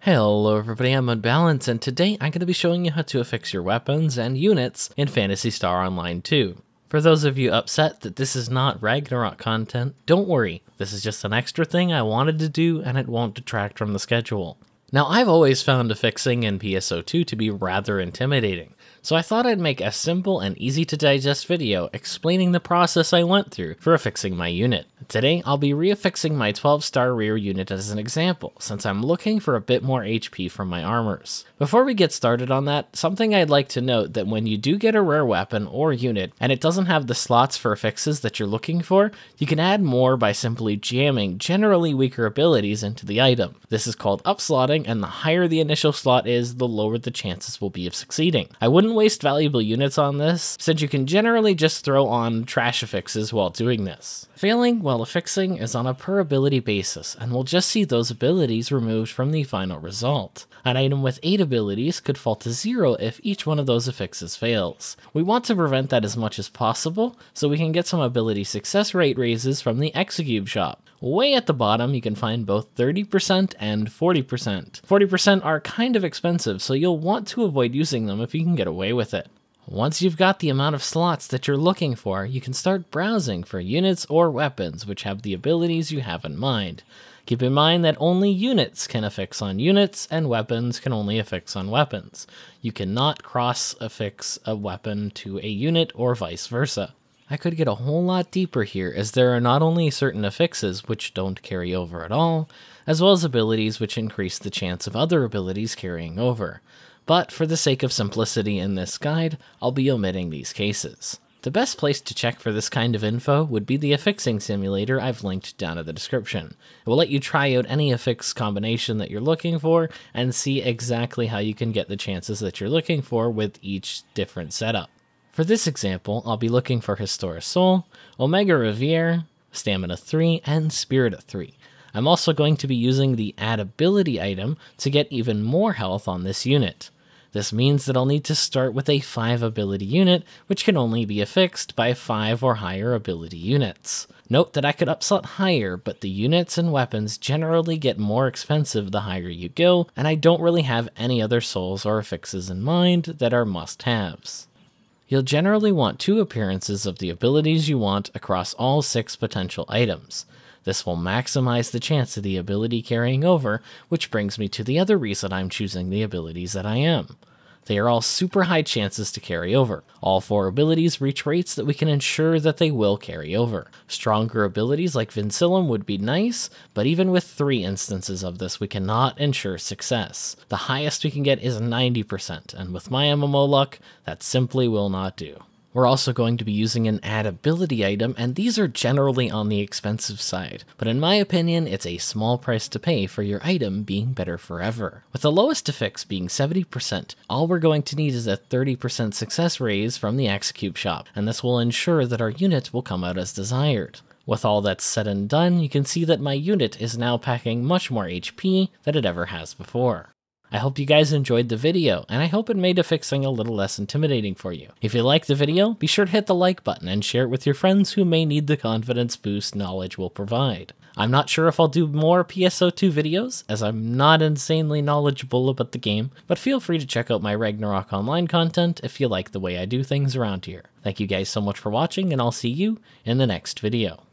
Hello everybody, I'm Munbalance, and today I'm going to be showing you how to affix your weapons and units in Phantasy Star Online 2. For those of you upset that this is not Ragnarok content, don't worry, this is just an extra thing I wanted to do and it won't detract from the schedule. Now I've always found affixing in PSO2 to be rather intimidating, so I thought I'd make a simple and easy to digest video explaining the process I went through for affixing my unit. Today I'll be reaffixing my 12-star rear unit as an example, since I'm looking for a bit more HP from my armors. Before we get started on that, something I'd like to note that when you do get a rare weapon or unit and it doesn't have the slots for affixes that you're looking for, you can add more by simply jamming generally weaker abilities into the item. This is called upslotting, and the higher the initial slot is, the lower the chances will be of succeeding. I wouldn't waste valuable units on this, since you can generally just throw on trash affixes while doing this. Failing while affixing is on a per ability basis, and we'll just see those abilities removed from the final result. An item with 8 abilities could fall to 0 if each one of those affixes fails. We want to prevent that as much as possible, so we can get some ability success rate raises from the Execube shop. Way at the bottom, you can find both 30% and 40%. 40% are kind of expensive, so you'll want to avoid using them if you can get away with it. Once you've got the amount of slots that you're looking for, you can start browsing for units or weapons which have the abilities you have in mind. Keep in mind that only units can affix on units, and weapons can only affix on weapons. You cannot cross-affix a weapon to a unit or vice versa. I could get a whole lot deeper here, as there are not only certain affixes which don't carry over at all, as well as abilities which increase the chance of other abilities carrying over. But for the sake of simplicity in this guide, I'll be omitting these cases. The best place to check for this kind of info would be the affixing simulator I've linked down in the description. It will let you try out any affix combination that you're looking for and see exactly how you can get the chances that you're looking for with each different setup. For this example, I'll be looking for Historia Soul, Omega Revier, Stamina 3, and Spirit 3. I'm also going to be using the Add Ability item to get even more health on this unit. This means that I'll need to start with a 5 ability unit, which can only be affixed by 5 or higher ability units. Note that I could upslot higher, but the units and weapons generally get more expensive the higher you go, and I don't really have any other souls or affixes in mind that are must-haves. You'll generally want 2 appearances of the abilities you want across all 6 potential items. This will maximize the chance of the ability carrying over, which brings me to the other reason I'm choosing the abilities that I am. They are all super high chances to carry over. All 4 abilities reach rates that we can ensure that they will carry over. Stronger abilities like Vincillum would be nice, but even with 3 instances of this, we cannot ensure success. The highest we can get is 90%, and with my MMO luck, that simply will not do. We're also going to be using an Add Ability item, and these are generally on the expensive side, but in my opinion, it's a small price to pay for your item being better forever. With the lowest affix being 70%, all we're going to need is a 30% success raise from the Execube shop, and this will ensure that our unit will come out as desired. With all that said and done, you can see that my unit is now packing much more HP than it ever has before. I hope you guys enjoyed the video, and I hope it made affixing a little less intimidating for you. If you liked the video, be sure to hit the like button and share it with your friends who may need the confidence boost knowledge will provide. I'm not sure if I'll do more PSO2 videos, as I'm not insanely knowledgeable about the game, but feel free to check out my Ragnarok Online content if you like the way I do things around here. Thank you guys so much for watching, and I'll see you in the next video.